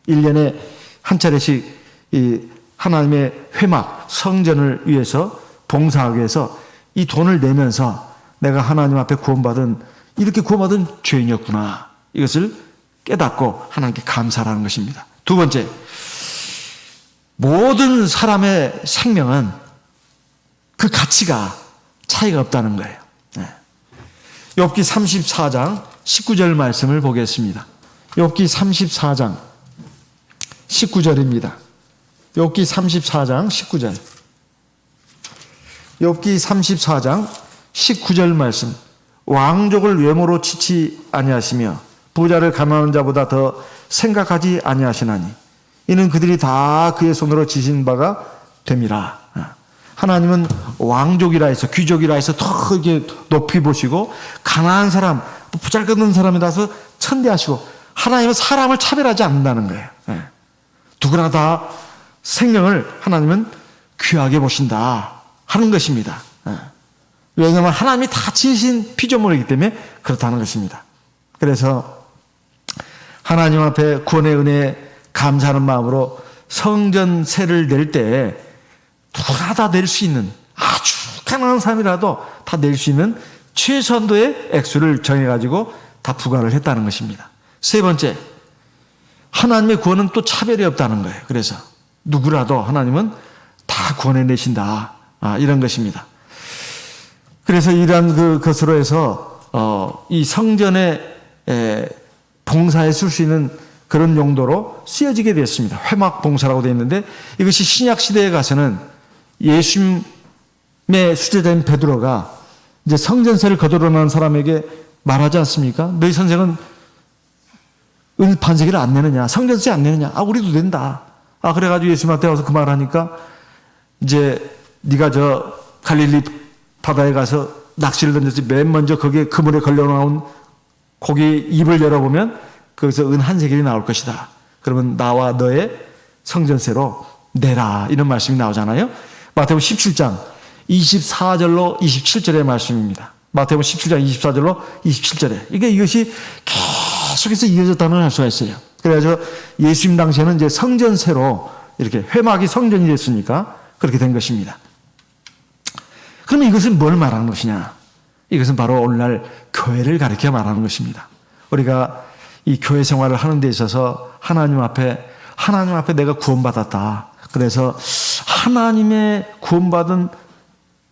1년에 한 차례씩 이 하나님의 회막, 성전을 위해서 봉사하기 위해서 이 돈을 내면서 내가 하나님 앞에 이렇게 구원받은 죄인이었구나. 이것을 깨닫고 하나님께 감사하는 것입니다. 두 번째, 모든 사람의 생명은 그 가치가 차이가 없다는 거예요. 욥기 34장 19절 말씀을 보겠습니다. 욥기 34장 19절입니다. 욥기 34장 19절. 욥기 34장 19절 말씀. 왕족을 외모로 치지 아니하시며 부자를 가난한 자보다 더 생각하지 아니하시나니 이는 그들이 다 그의 손으로 지신 바가 됨이라. 하나님은 왕족이라 해서 귀족이라 해서 더 이렇게 높이 보시고 가난한 사람, 부잘것없는 사람이라서 천대하시고 하나님은 사람을 차별하지 않는다는 거예요. 누구나 다 생명을 하나님은 귀하게 보신다 하는 것입니다. 왜냐하면 하나님이 다 지으신 피조물이기 때문에 그렇다는 것입니다. 그래서 하나님 앞에 구원의 은혜에 감사하는 마음으로 성전세를 낼 때 누구나 다 낼 수 있는, 아주 가난한 사람이라도 다 낼 수 있는 최선도의 액수를 정해가지고 다 부과를 했다는 것입니다. 세 번째, 하나님의 구원은 또 차별이 없다는 거예요. 그래서 누구라도 하나님은 다 구원해 내신다. 이런 것입니다. 그래서 이러한 것으로 해서 이 성전에 봉사에 쓸 수 있는 그런 용도로 쓰여지게 되었습니다. 회막 봉사라고 되어 있는데 이것이 신약 시대에 가서는 예수님의 수제자인 베드로가 이제 성전세를 거두려는 사람에게 말하지 않습니까? 너희 선생은 반세기를 안 내느냐? 성전세 안 내느냐? 우리도 낸다. 그래가지고 예수님한테 와서 그 말하니까 이제 네가 저 갈릴리 바다에 가서 낚시를 던졌지 맨 먼저 거기에 그물에 걸려 나온 고기 입을 열어보면 거기서 은 한 세겔이 나올 것이다. 그러면 나와 너의 성전세로 내라. 이런 말씀이 나오잖아요. 마태복음 17장 24절로 27절의 말씀입니다. 마태복음 17장 24절로 27절에. 이것이 계속해서 이어졌다는 걸 알 수가 있어요. 그래서 예수님 당시에는 이제 성전세로 이렇게 회막이 성전이 됐으니까 그렇게 된 것입니다. 그러면 이것은 뭘 말하는 것이냐? 이것은 바로 오늘날 교회를 가리켜 말하는 것입니다. 우리가 이 교회 생활을 하는 데 있어서 하나님 앞에 내가 구원받았다. 그래서 하나님의 구원받은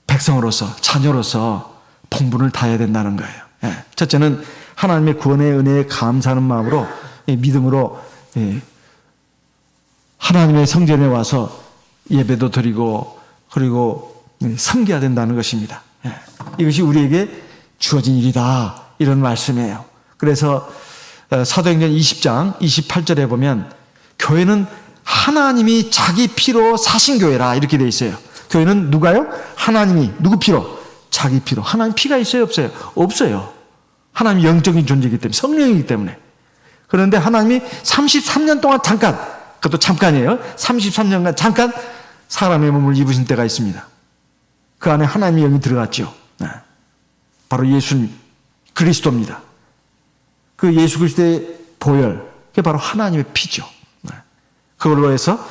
백성으로서, 자녀로서 본분을 다해야 된다는 거예요. 첫째는 하나님의 구원의 은혜에 감사하는 마음으로, 믿음으로 하나님의 성전에 와서 예배도 드리고 그리고 섬겨야 된다는 것입니다. 이것이 우리에게 주어진 일이다. 이런 말씀이에요. 그래서 사도행전 20장 28절에 보면 교회는 하나님이 자기 피로 사신 교회라 이렇게 되어 있어요. 교회는 누가요? 하나님이 누구 피로? 자기 피로. 하나님 피가 있어요? 없어요? 없어요. 하나님 영적인 존재이기 때문에, 성령이기 때문에. 그런데 하나님이 33년 동안 잠깐, 그것도 잠깐이에요. 33년간 잠깐 사람의 몸을 입으신 때가 있습니다. 그 안에 하나님의 영이 들어갔죠. 바로 예수님, 그리스도입니다. 그 예수 그리스도의 보혈, 그게 바로 하나님의 피죠. 그걸로 해서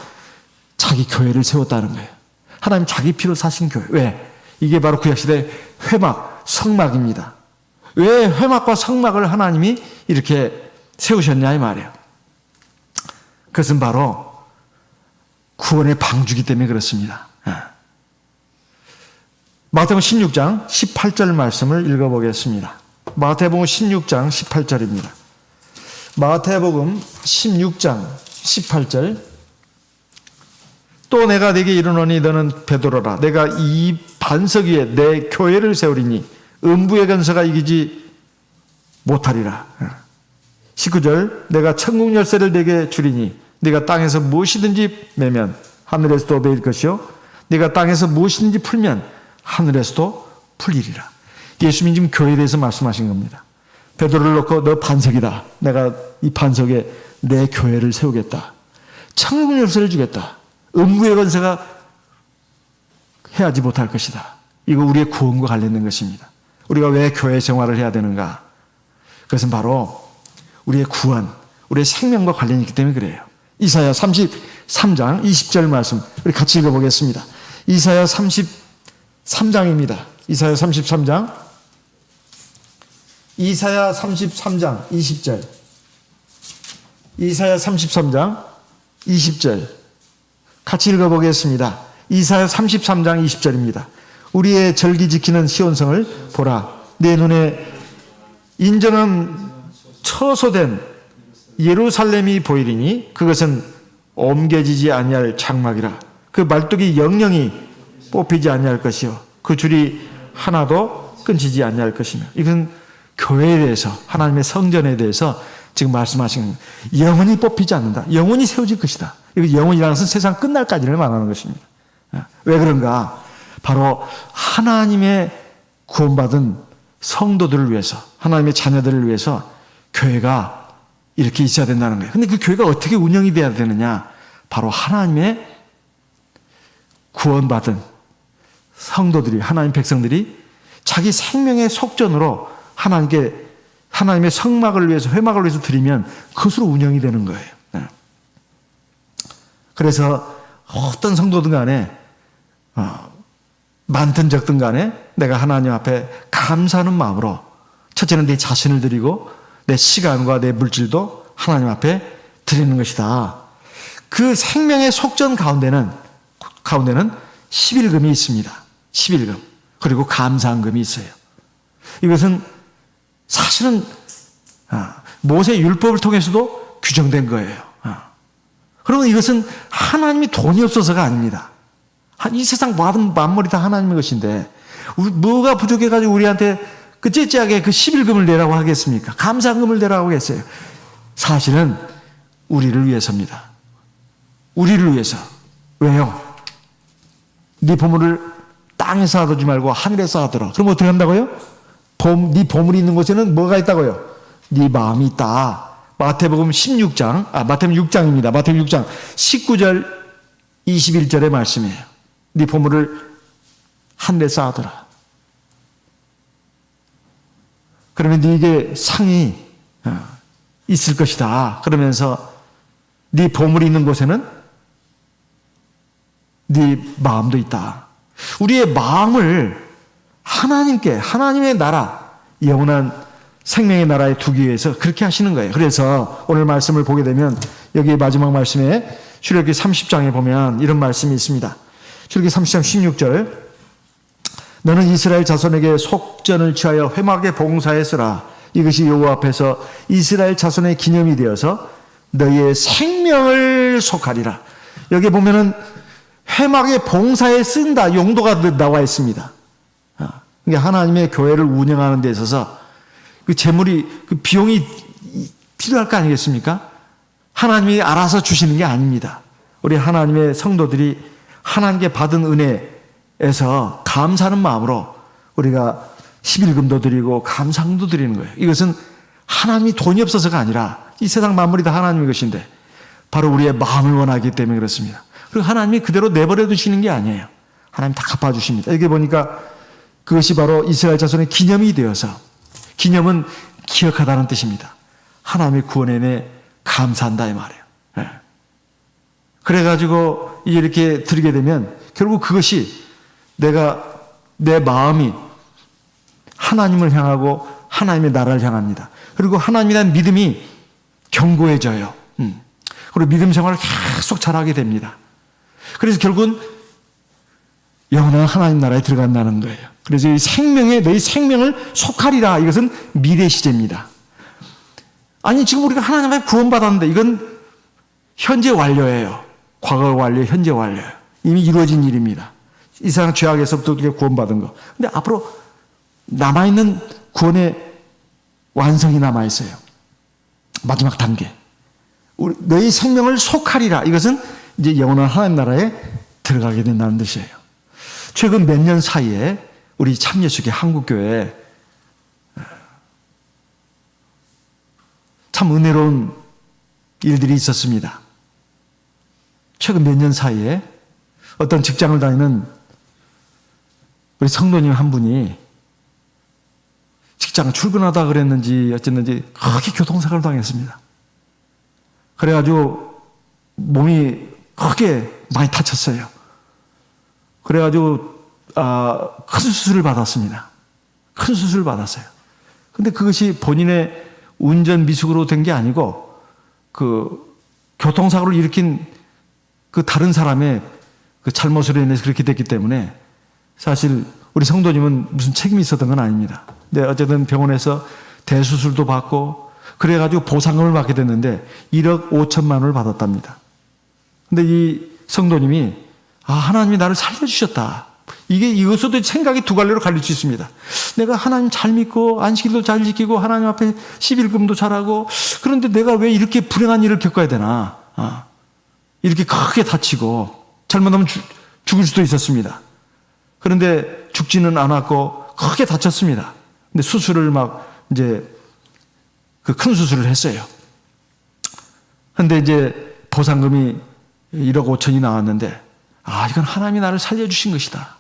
자기 교회를 세웠다는 거예요. 하나님 자기 피로 사신 교회. 왜? 이게 바로 구약시대 회막, 성막입니다. 왜 회막과 성막을 하나님이 이렇게 세우셨냐 이 말이에요. 그것은 바로 구원의 방주기 때문에 그렇습니다. 마태복음 16장 18절 말씀을 읽어보겠습니다. 마태복음 16장 18절입니다. 마태복음 16장 18절. 또 내가 네게 이르노니 너는 베드로라. 내가 이 반석 위에 내 교회를 세우리니 음부의 권세가 이기지 못하리라. 19절. 내가 천국 열쇠를 네게 주리니 네가 땅에서 무엇이든지 매면 하늘에서도 매일 것이요 네가 땅에서 무엇이든지 풀면 하늘에서도 풀리리라. 예수님이 지금 교회에 대해서 말씀하신 겁니다. 베드로를 놓고 너 반석이다. 내가 이 반석에 내 교회를 세우겠다. 천국 열쇠를 주겠다. 음부의 권세가 해하지 못할 것이다. 이거 우리의 구원과 관련된 것입니다. 우리가 왜 교회 생활을 해야 되는가? 그것은 바로 우리의 구원, 우리의 생명과 관련이 있기 때문에 그래요. 이사야 33장 20절 말씀 우리 같이 읽어보겠습니다. 이사야 33장입니다. 이사야 33장 20절 이사야 33장 20절 같이 읽어보겠습니다. 이사야 33장 20절입니다. 우리의 절기 지키는 시온성을 보라. 내 눈에 인정한 처소된 예루살렘이 보이리니 그것은 옮겨지지 아니할 장막이라. 그 말뚝이 영영이 뽑히지 아니할 것이요 그 줄이 하나도 끊지지 아니할 것이며. 이건 교회에 대해서, 하나님의 성전에 대해서 지금 말씀하신 겁니다. 영원히 뽑히지 않는다. 영원히 세워질 것이다. 이거 영원이라는 것은 세상 끝날까지를 말하는 것입니다. 왜 그런가? 바로 하나님의 구원받은 성도들을 위해서, 하나님의 자녀들을 위해서 교회가 이렇게 있어야 된다는 거예요. 근데 그 교회가 어떻게 운영이 돼야 되느냐? 바로 하나님의 구원받은 성도들이, 하나님 백성들이 자기 생명의 속전으로 하나님의 성막을 위해서, 회막을 위해서 드리면 그것으로 운영이 되는 거예요. 그래서 어떤 성도든 간에 많든 적든 간에 내가 하나님 앞에 감사하는 마음으로 첫째는 내 자신을 드리고 내 시간과 내 물질도 하나님 앞에 드리는 것이다. 그 생명의 속전 가운데는 11금이 있습니다. 11금. 그리고 감사한금이 있어요. 이것은 사실은 모세 율법을 통해서도 규정된 거예요. 그러면 이것은 하나님이 돈이 없어서가 아닙니다. 이 세상 모든 만물이 다 하나님의 것인데 뭐가 부족해가지고 우리한테 그 째째하게 그 11금을 내라고 하겠습니까? 감사금을 내라고 하겠어요. 사실은 우리를 위해서입니다. 우리를 위해서. 왜요? 네 보물을 땅에 쌓아두지 말고 하늘에 쌓아두라. 그럼 어떻게 한다고요? 네 보물이 있는 곳에는 뭐가 있다고요? 네 마음이 있다. 마태복음 6장입니다. 마태복음 6장 19절 21절의 말씀이에요. 네 보물을 하늘에 쌓아두라. 그러면 네게 상이 있을 것이다. 그러면서 네 보물이 있는 곳에는 네 마음도 있다. 우리의 마음을 하나님의 나라, 영원한 생명의 나라에 두기 위해서 그렇게 하시는 거예요. 그래서 오늘 말씀을 보게 되면 여기 마지막 말씀에 출애굽기 30장에 보면 이런 말씀이 있습니다. 출애굽기 30장 16절 너는 이스라엘 자손에게 속전을 취하여 회막에 봉사했으라. 이것이 여호와 앞에서 이스라엘 자손의 기념이 되어서 너희의 생명을 속하리라. 여기 보면은 회막에 봉사에 쓴다 용도가 나와 있습니다. 그러니까 하나님의 교회를 운영하는 데 있어서 그 재물이, 그 비용이 필요할 거 아니겠습니까? 하나님이 알아서 주시는 게 아닙니다. 우리 하나님의 성도들이 하나님께 받은 은혜에서 감사하는 마음으로 우리가 11금도 드리고 감상도 드리는 거예요. 이것은 하나님이 돈이 없어서가 아니라 이 세상 만물이 다 하나님의 것인데 바로 우리의 마음을 원하기 때문에 그렇습니다. 그리고 하나님이 그대로 내버려 두시는 게 아니에요. 하나님 다 갚아주십니다. 여기 보니까 그것이 바로 이스라엘 자손의 기념이 되어서, 기념은 기억하다는 뜻입니다. 하나님의 구원에 대해 감사한다 이 말이에요. 네. 그래가지고 이렇게 드리게 되면 결국 그것이 내 마음이 하나님을 향하고 하나님의 나라를 향합니다. 그리고 하나님에 대한 믿음이 견고해져요. 그리고 믿음 생활을 계속 잘하게 됩니다. 그래서 결국은 영원한 하나님 나라에 들어간다는 거예요. 그래서 이 너희 생명을 속하리라. 이것은 미래 시제입니다. 아니 지금 우리가 하나님 앞에 구원받았는데 이건 현재 완료예요. 과거 완료, 현재 완료예요. 이미 이루어진 일입니다. 이 세상 죄악에서부터 우리가 구원받은 거. 근데 앞으로 남아있는 구원의 완성이 남아있어요. 마지막 단계. 너희 생명을 속하리라. 이것은 이제 영원한 하나님 나라에 들어가게 된다는 뜻이에요. 최근 몇 년 사이에 우리 참예수교 한국교회에 참 은혜로운 일들이 있었습니다. 최근 몇 년 사이에 어떤 직장을 다니는 우리 성도님 한 분이 직장 출근하다 그랬는지 어쨌는지 크게 교통사고를 당했습니다. 그래가지고 몸이 크게 많이 다쳤어요. 그래가지고 큰 수술을 받았습니다. 큰 수술을 받았어요. 근데 그것이 본인의 운전 미숙으로 된 게 아니고 그 교통사고를 일으킨 그 다른 사람의 그 잘못으로 인해서 그렇게 됐기 때문에 사실 우리 성도님은 무슨 책임이 있었던 건 아닙니다. 근데 어쨌든 병원에서 대수술도 받고 그래가지고 보상금을 받게 됐는데 1억 5천만 원을 받았답니다. 근데 이 성도님이 하나님이 나를 살려주셨다. 이것도 생각이 두 갈래로 갈릴 수 있습니다. 내가 하나님 잘 믿고 안식일도 잘 지키고 하나님 앞에 11금도 잘하고 그런데 내가 왜 이렇게 불행한 일을 겪어야 되나. 이렇게 크게 다치고 잘못하면 죽을 수도 있었습니다. 그런데 죽지는 않았고 크게 다쳤습니다. 근데 수술을 이제 그 큰 수술을 했어요. 근데 이제 보상금이 1억 5천이 나왔는데 이건 하나님이 나를 살려주신 것이다.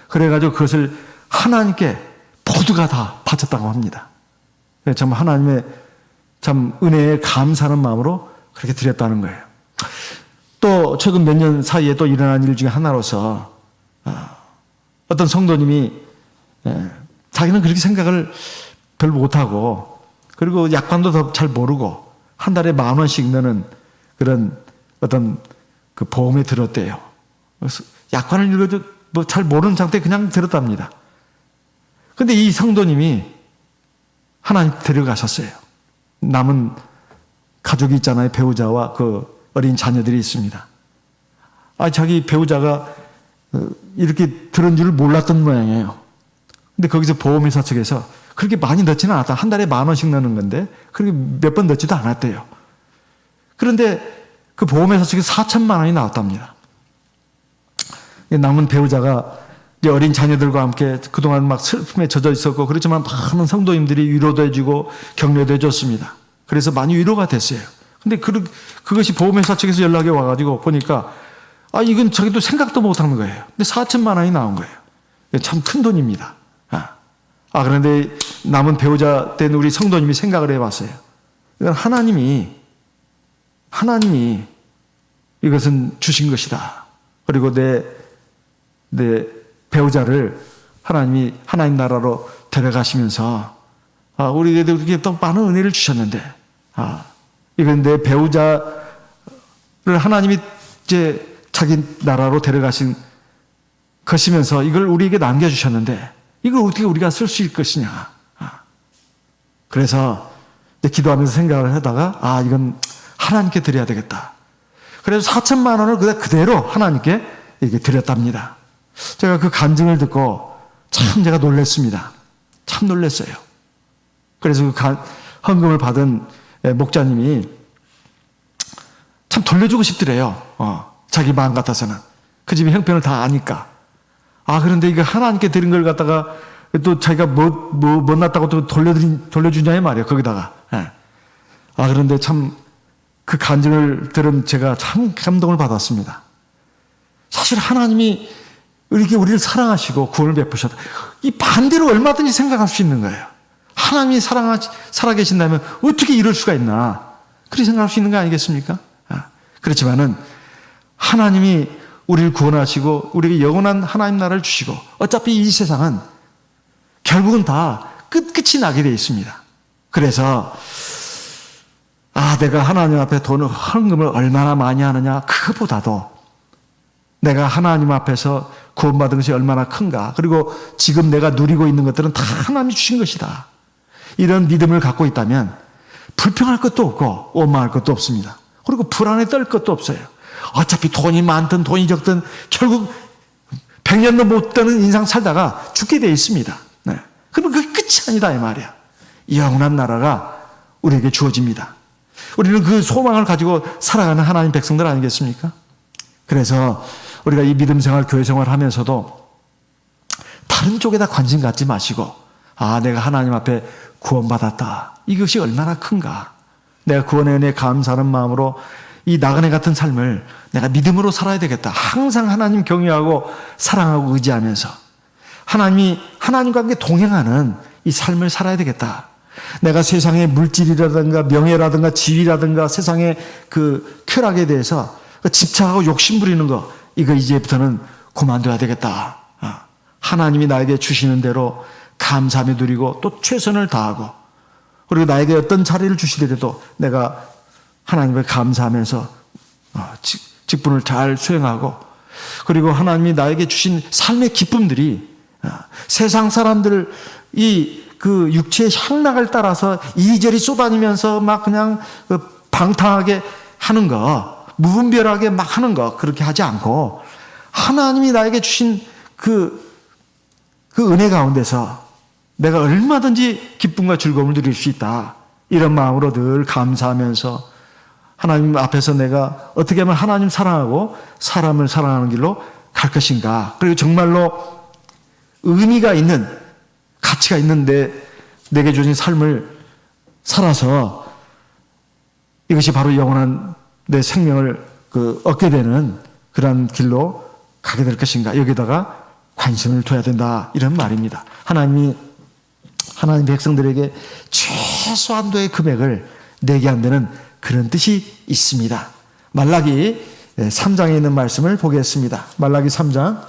그래가지고 그것을 하나님께 모두가 다 바쳤다고 합니다. 참 하나님의 참 은혜에 감사하는 마음으로 그렇게 드렸다는 거예요. 또 최근 몇 년 사이에 또 일어난 일 중에 하나로서 어떤 성도님이 자기는 그렇게 생각을 별로 못하고 그리고 약관도 더 잘 모르고 한 달에 10,000원씩 넣는 그런 어떤 그 보험에 들었대요. 그래서 약관을 읽어도 잘 모르는 상태에 그냥 들었답니다. 근데 이 성도님이 하나님 데려가셨어요. 남은 가족이 있잖아요. 배우자와 그 어린 자녀들이 있습니다. 자기 배우자가 이렇게 들은 줄 몰랐던 모양이에요. 근데 거기서 보험회사 측에서 그렇게 많이 넣지는 않았다. 한 달에 10,000원씩 넣는 건데 그렇게 몇 번 넣지도 않았대요. 그런데 그 보험회사 측에서 4천만 원이 나왔답니다. 남은 배우자가 이제 어린 자녀들과 함께 그동안 막 슬픔에 젖어 있었고 그렇지만 많은 성도님들이 위로도 해주고 격려도 해줬습니다. 그래서 많이 위로가 됐어요. 근데 그것이 보험회사 측에서 연락이 와가지고 보니까 이건 자기도 생각도 못하는 거예요. 근데 4천만 원이 나온 거예요. 참 큰 돈입니다. 그런데 남은 배우자 된 우리 성도님이 생각을 해봤어요. 이건 하나님이 이것은 주신 것이다. 그리고 내 배우자를 하나님이 하나님 나라로 데려가시면서 우리에게 이렇게 또 많은 은혜를 주셨는데 이건 내 배우자를 하나님이 이제 자기 나라로 데려가신 것이면서 이걸 우리에게 남겨주셨는데 이걸 어떻게 우리가 쓸 수 있을 것이냐. 그래서 기도하면서 생각을 하다가 이건 하나님께 드려야 되겠다. 그래서 4천만 원을 그대로 하나님께 이렇게 드렸답니다. 제가 그 간증을 듣고 참 제가 놀랐습니다. 참 놀랐어요. 그래서 그 헌금을 받은 목자님이 참 돌려주고 싶더래요. 자기 마음 같아서는. 그 집의 형편을 다 아니까. 그런데 이거 하나님께 드린 걸 갖다가 또 자기가 못났다고 또 돌려주냐 말이에요. 거기다가. 그런데 참 그 간증을 들은 제가 참 감동을 받았습니다. 사실 하나님이 이렇게 우리를 사랑하시고 구원을 베푸셨다. 이 반대로 얼마든지 생각할 수 있는 거예요. 하나님이 살아계신다면 어떻게 이럴 수가 있나. 그렇게 생각할 수 있는 거 아니겠습니까? 그렇지만은 하나님이 우리를 구원하시고 우리에게 영원한 하나님 나라를 주시고 어차피 이 세상은 결국은 다 끝이 나게 되어 있습니다. 그래서 내가 하나님 앞에 헌금을 얼마나 많이 하느냐 그것보다도 내가 하나님 앞에서 구원받은 것이 얼마나 큰가. 그리고 지금 내가 누리고 있는 것들은 다 하나님이 주신 것이다. 이런 믿음을 갖고 있다면 불평할 것도 없고 원망할 것도 없습니다. 그리고 불안에 떨 것도 없어요. 어차피 돈이 많든 돈이 적든 결국 100년도 못 되는 인생 살다가 죽게 되어 있습니다. 그러면 그게 끝이 아니다 이 말이야. 영원한 나라가 우리에게 주어집니다. 우리는 그 소망을 가지고 살아가는 하나님 백성들 아니겠습니까? 그래서 우리가 이 믿음 생활, 교회 생활 하면서도 다른 쪽에다 관심 갖지 마시고 내가 하나님 앞에 구원받았다. 이것이 얼마나 큰가. 내가 구원의 은혜에 감사하는 마음으로 이 나그네 같은 삶을 내가 믿음으로 살아야 되겠다. 항상 하나님 경외하고 사랑하고 의지하면서 하나님과 함께 동행하는 이 삶을 살아야 되겠다. 내가 세상의 물질이라든가 명예라든가 지위라든가 세상의 그 쾌락에 대해서 집착하고 욕심 부리는 거, 이거 이제부터는 그만둬야 되겠다. 하나님이 나에게 주시는 대로 감사하며 누리고 또 최선을 다하고, 그리고 나에게 어떤 자리를 주시더라도 내가 하나님을 감사하면서 직분을 잘 수행하고, 그리고 하나님이 나에게 주신 삶의 기쁨들이 세상 사람들 그 육체의 향락을 따라서 이리저리 쏘다니면서 막 그냥 방탕하게 하는 거, 무분별하게 막 하는 거, 그렇게 하지 않고 하나님이 나에게 주신 그 은혜 가운데서 내가 얼마든지 기쁨과 즐거움을 누릴 수 있다. 이런 마음으로 늘 감사하면서 하나님 앞에서 내가 어떻게 하면 하나님 사랑하고 사람을 사랑하는 길로 갈 것인가. 그리고 정말로 의미가 있는, 가치가 있는데 내게 주신 삶을 살아서 이것이 바로 영원한 내 생명을 얻게 되는 그런 길로 가게 될 것인가. 여기다가 관심을 둬야 된다. 이런 말입니다. 하나님 백성들에게 최소한도의 금액을 내게 한다는 그런 뜻이 있습니다. 말라기 3장에 있는 말씀을 보겠습니다. 말라기 3장,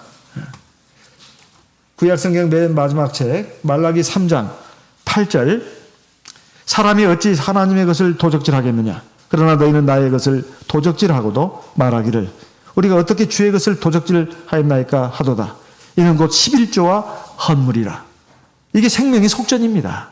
구약성경 맨 마지막 책 말라기 3장 8절, 사람이 어찌 하나님의 것을 도적질하겠느냐. 그러나 너희는 나의 것을 도적질하고도 말하기를 우리가 어떻게 주의 것을 도적질하였나이까 하도다. 이는 곧 11조와 헌물이라. 이게 생명의 속전입니다.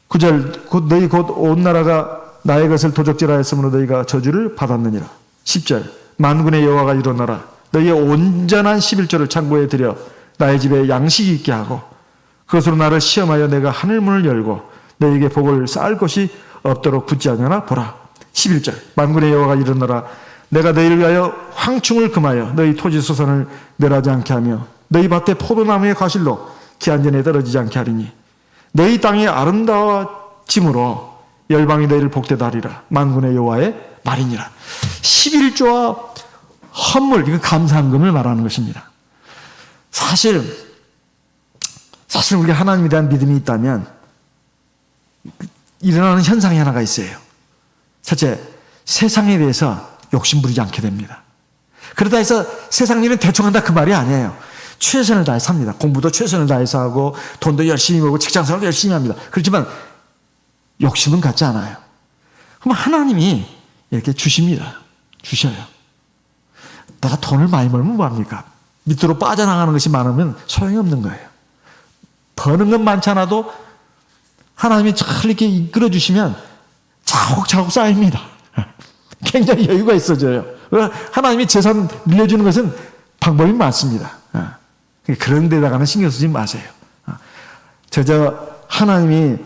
9절, 너희 곧 온 나라가 나의 것을 도적질하였으므로 너희가 저주를 받았느니라. 10절, 만군의 여호와가 일어나라. 너희의 온전한 11조를 창고에 들여 나의 집에 양식이 있게 하고 그것으로 나를 시험하여 내가 하늘문을 열고 너희에게 복을 쌓을 것이 없도록 붙지 않으나 보라. 11절, 만군의 여호와가 일어나라. 내가 너희를 위하여 황충을 금하여 너희 토지 소산을 멸하지 않게 하며 너희 밭에 포도나무의 과실로 기한전에 떨어지지 않게 하리니 너희 땅이 아름다워짐으로 열방이 너희를 복되다 하리라. 만군의 여호와의 말이니라. 11조와 헌물, 이건 감사한금을 말하는 것입니다. 사실 우리가 하나님에 대한 믿음이 있다면 일어나는 현상이 하나가 있어요. 첫째, 세상에 대해서 욕심 부리지 않게 됩니다. 그러다 해서 세상 일은 대충 한다 그 말이 아니에요. 최선을 다해서 합니다. 공부도 최선을 다해서 하고 돈도 열심히 벌고 직장생활도 열심히 합니다. 그렇지만 욕심은 갖지 않아요. 그럼 하나님이 이렇게 주십니다. 주셔요. 내가 돈을 많이 벌면 뭐합니까? 밑으로 빠져나가는 것이 많으면 소용이 없는 거예요. 버는 건 많지 않아도 하나님이 잘 이렇게 이끌어 주시면 차곡차곡 쌓입니다. 굉장히 여유가 있어져요. 하나님이 재산 밀려주는 것은 방법이 많습니다. 그런 데다가는 신경 쓰지 마세요. 하나님이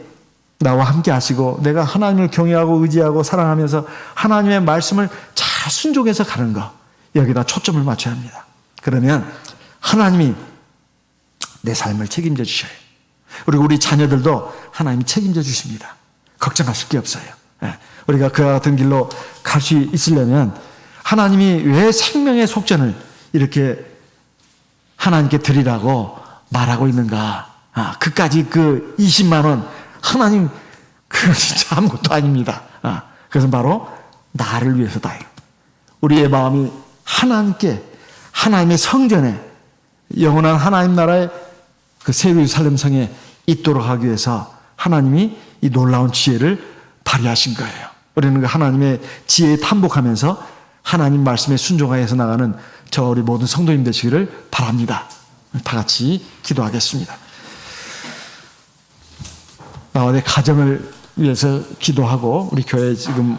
나와 함께 하시고 내가 하나님을 경외하고 의지하고 사랑하면서 하나님의 말씀을 잘 순종해서 가는 거, 여기다 초점을 맞춰야 합니다. 그러면 하나님이 내 삶을 책임져 주셔요. 그리고 우리 자녀들도 하나님이 책임져 주십니다. 걱정하실 게 없어요. 우리가 그와 같은 길로 갈 수 있으려면 하나님이 왜 생명의 속전을 이렇게 하나님께 드리라고 말하고 있는가. 그까지 20만 원, 하나님 그거 진짜 아무것도 아닙니다. 그것은 바로 나를 위해서다요. 우리의 마음이 하나님께, 하나님의 성전에, 영원한 하나님 나라의 그 새 예루살렘 성에 있도록 하기 위해서 하나님이 이 놀라운 지혜를 발휘하신 거예요. 우리는 그 하나님의 지혜에 탐복하면서 하나님 말씀에 순종하여서 나가는 저 우리 모든 성도님 되시기를 바랍니다. 다 같이 기도하겠습니다. 나와 내 가정을 위해서 기도하고 우리 교회 지금